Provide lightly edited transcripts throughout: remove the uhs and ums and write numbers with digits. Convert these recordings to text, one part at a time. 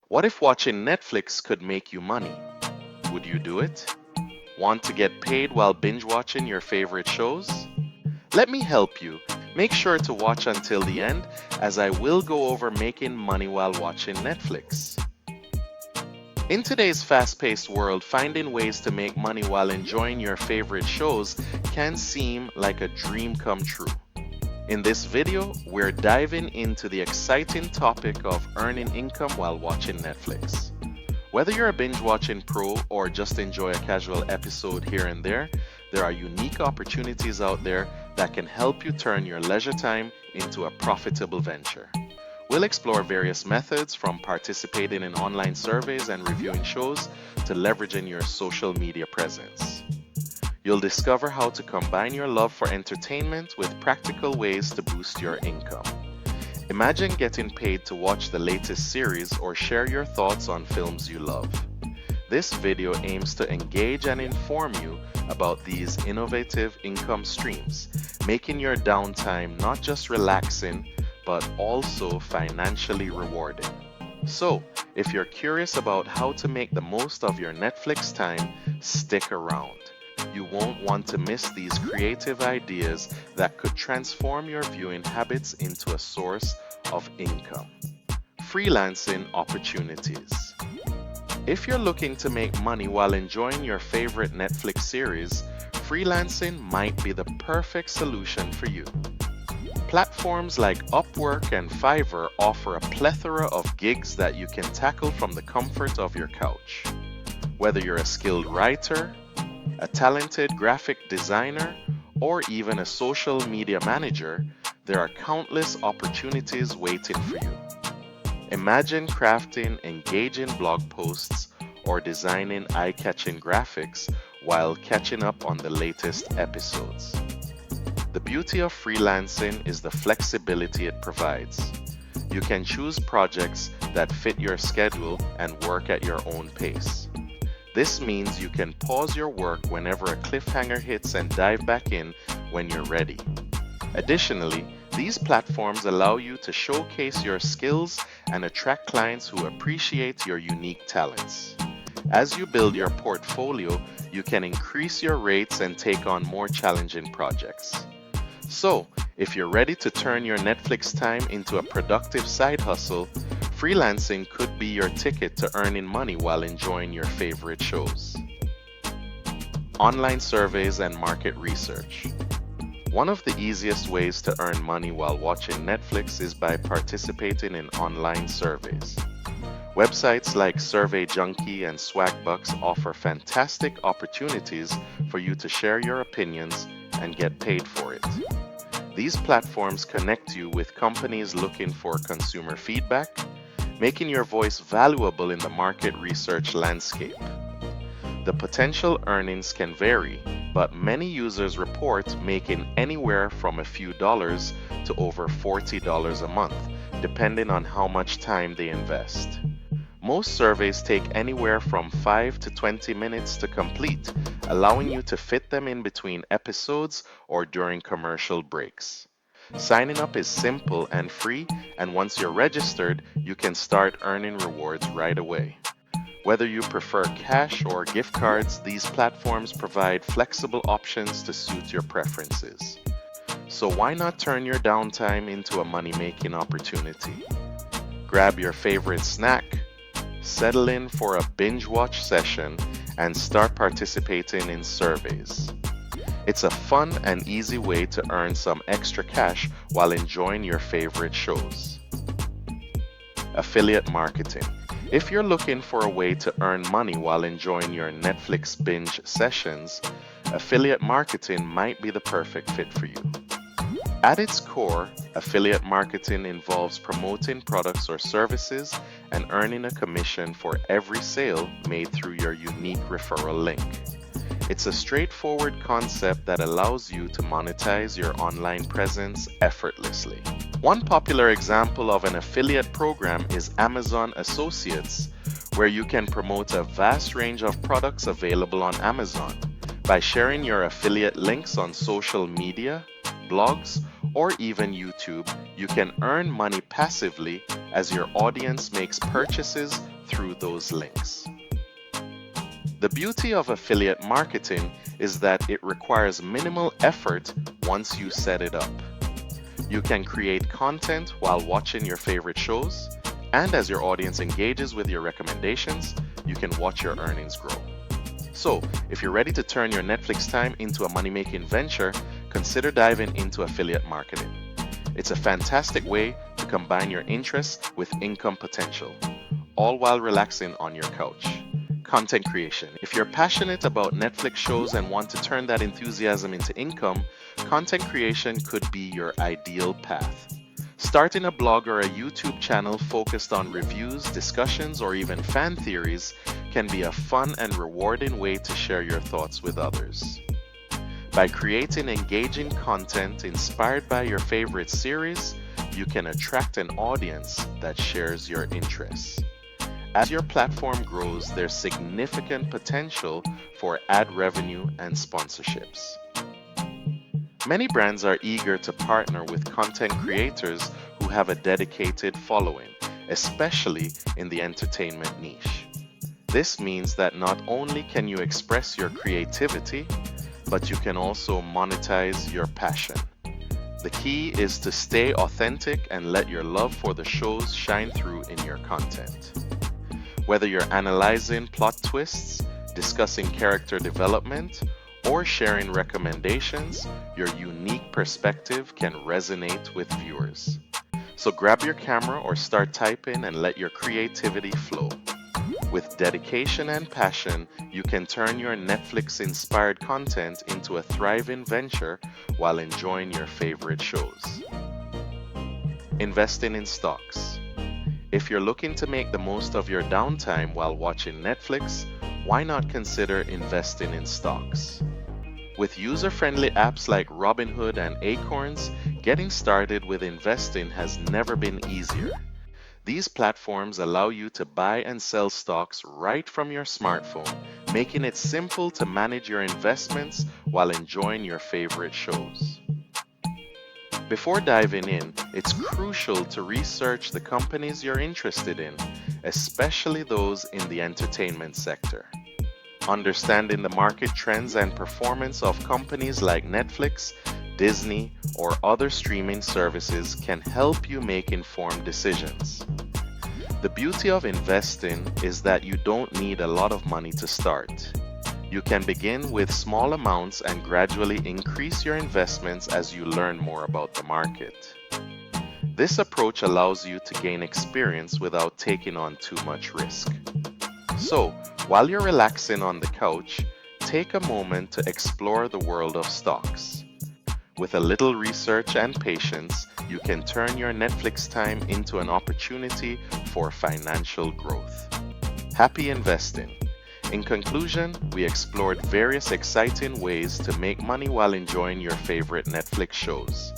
What if watching Netflix could make you money? Would you do it? Want to get paid while binge watching your favorite shows? Let me help you. Make sure to watch until the end as I will go over making money while watching Netflix. In today's fast paced world, finding ways to make money while enjoying your favorite shows can seem like a dream come true. In this video, we're diving into the exciting topic of earning income while watching Netflix. Whether you're a binge watching pro or just enjoy a casual episode here and there are unique opportunities out there that can help you turn your leisure time into a profitable venture. We'll explore various methods from participating in online surveys and reviewing shows to leveraging your social media presence. You'll discover how to combine your love for entertainment with practical ways to boost your income. Imagine getting paid to watch the latest series or share your thoughts on films you love. This video aims to engage and inform you about these innovative income streams, making your downtime not just relaxing, but also financially rewarding. So, if you're curious about how to make the most of your Netflix time, stick around. You won't want to miss these creative ideas that could transform your viewing habits into a source of income. Freelancing opportunities. If you're looking to make money while enjoying your favorite Netflix series, freelancing might be the perfect solution for you. Platforms like Upwork and Fiverr offer a plethora of gigs that you can tackle from the comfort of your couch. Whether you're a skilled writer, a talented graphic designer, or even a social media manager, there are countless opportunities waiting for you. Imagine crafting engaging blog posts or designing eye-catching graphics while catching up on the latest episodes. The beauty of freelancing is the flexibility it provides. You can choose projects that fit your schedule and work at your own pace. This means you can pause your work whenever a cliffhanger hits and dive back in when you're ready. Additionally, these platforms allow you to showcase your skills and attract clients who appreciate your unique talents. As you build your portfolio, you can increase your rates and take on more challenging projects. So, if you're ready to turn your Netflix time into a productive side hustle, freelancing could be your ticket to earning money while enjoying your favorite shows. Online surveys and market research. One of the easiest ways to earn money while watching Netflix is by participating in online surveys. Websites like Survey Junkie and Swagbucks offer fantastic opportunities for you to share your opinions and get paid for it. These platforms connect you with companies looking for consumer feedback, making your voice valuable in the market research landscape. The potential earnings can vary, but many users report making anywhere from a few dollars to over $40 a month, depending on how much time they invest. Most surveys take anywhere from 5 to 20 minutes to complete, allowing you to fit them in between episodes or during commercial breaks. Signing up is simple and free, and once you're registered, you can start earning rewards right away. Whether you prefer cash or gift cards, these platforms provide flexible options to suit your preferences. So why not turn your downtime into a money-making opportunity? Grab your favorite snack, settle in for a binge watch session, and start participating in surveys. It's a fun and easy way to earn some extra cash while enjoying your favorite shows. Affiliate marketing. If you're looking for a way to earn money while enjoying your Netflix binge sessions, affiliate marketing might be the perfect fit for you. At its core, affiliate marketing involves promoting products or services and earning a commission for every sale made through your unique referral link. It's a straightforward concept that allows you to monetize your online presence effortlessly. One popular example of an affiliate program is Amazon Associates, where you can promote a vast range of products available on Amazon. By sharing your affiliate links on social media, blogs, or even YouTube, you can earn money passively as your audience makes purchases through those links. The beauty of affiliate marketing is that it requires minimal effort once you set it up. You can create content while watching your favorite shows, and as your audience engages with your recommendations, you can watch your earnings grow. So, if you're ready to turn your Netflix time into a money-making venture, consider diving into affiliate marketing. It's a fantastic way to combine your interests with income potential, all while relaxing on your couch. Content creation. If you're passionate about Netflix shows and want to turn that enthusiasm into income, content creation could be your ideal path. Starting a blog or a YouTube channel focused on reviews, discussions, or even fan theories can be a fun and rewarding way to share your thoughts with others. By creating engaging content inspired by your favorite series, you can attract an audience that shares your interests. As your platform grows, there's significant potential for ad revenue and sponsorships. Many brands are eager to partner with content creators who have a dedicated following, especially in the entertainment niche. This means that not only can you express your creativity, but you can also monetize your passion. The key is to stay authentic and let your love for the shows shine through in your content. Whether you're analyzing plot twists, discussing character development, or sharing recommendations, your unique perspective can resonate with viewers. So grab your camera or start typing and let your creativity flow. With dedication and passion, you can turn your Netflix-inspired content into a thriving venture while enjoying your favorite shows. Investing in stocks. If you're looking to make the most of your downtime while watching Netflix, why not consider investing in stocks? With user-friendly apps like Robinhood and Acorns, getting started with investing has never been easier. These platforms allow you to buy and sell stocks right from your smartphone, making it simple to manage your investments while enjoying your favorite shows. Before diving in, it's crucial to research the companies you're interested in, especially those in the entertainment sector. Understanding the market trends and performance of companies like Netflix, Disney, or other streaming services can help you make informed decisions. The beauty of investing is that you don't need a lot of money to start. You can begin with small amounts and gradually increase your investments as you learn more about the market. This approach allows you to gain experience without taking on too much risk. So, while you're relaxing on the couch, take a moment to explore the world of stocks. With a little research and patience, you can turn your Netflix time into an opportunity for financial growth. Happy investing! In conclusion, we explored various exciting ways to make money while enjoying your favorite Netflix shows.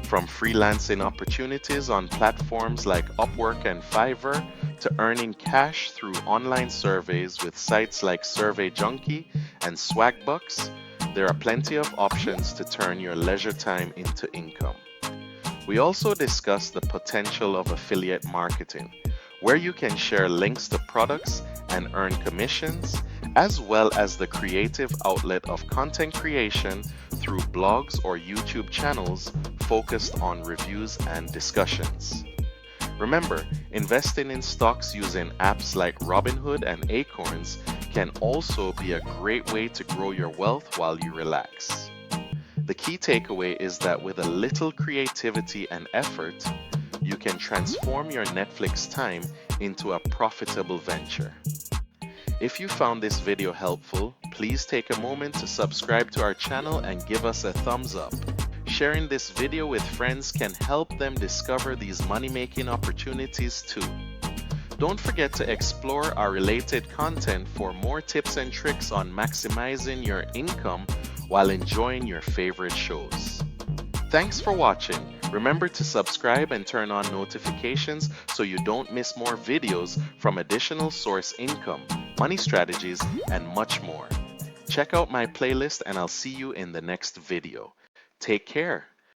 From freelancing opportunities on platforms like Upwork and Fiverr to earning cash through online surveys with sites like Survey Junkie and Swagbucks, there are plenty of options to turn your leisure time into income. We also discussed the potential of affiliate marketing, where you can share links to products and earn commissions, as well as the creative outlet of content creation through blogs or YouTube channels focused on reviews and discussions. Remember, investing in stocks using apps like Robinhood and Acorns can also be a great way to grow your wealth while you relax. The key takeaway is that with a little creativity and effort, you can transform your Netflix time into a profitable venture. If you found this video helpful, please take a moment to subscribe to our channel and give us a thumbs up. Sharing this video with friends can help them discover these money-making opportunities too. Don't forget to explore our related content for more tips and tricks on maximizing your income while enjoying your favorite shows. Thanks for watching. Remember to subscribe and turn on notifications so you don't miss more videos from additional source income, money strategies, and much more. Check out my playlist and I'll see you in the next video. Take care.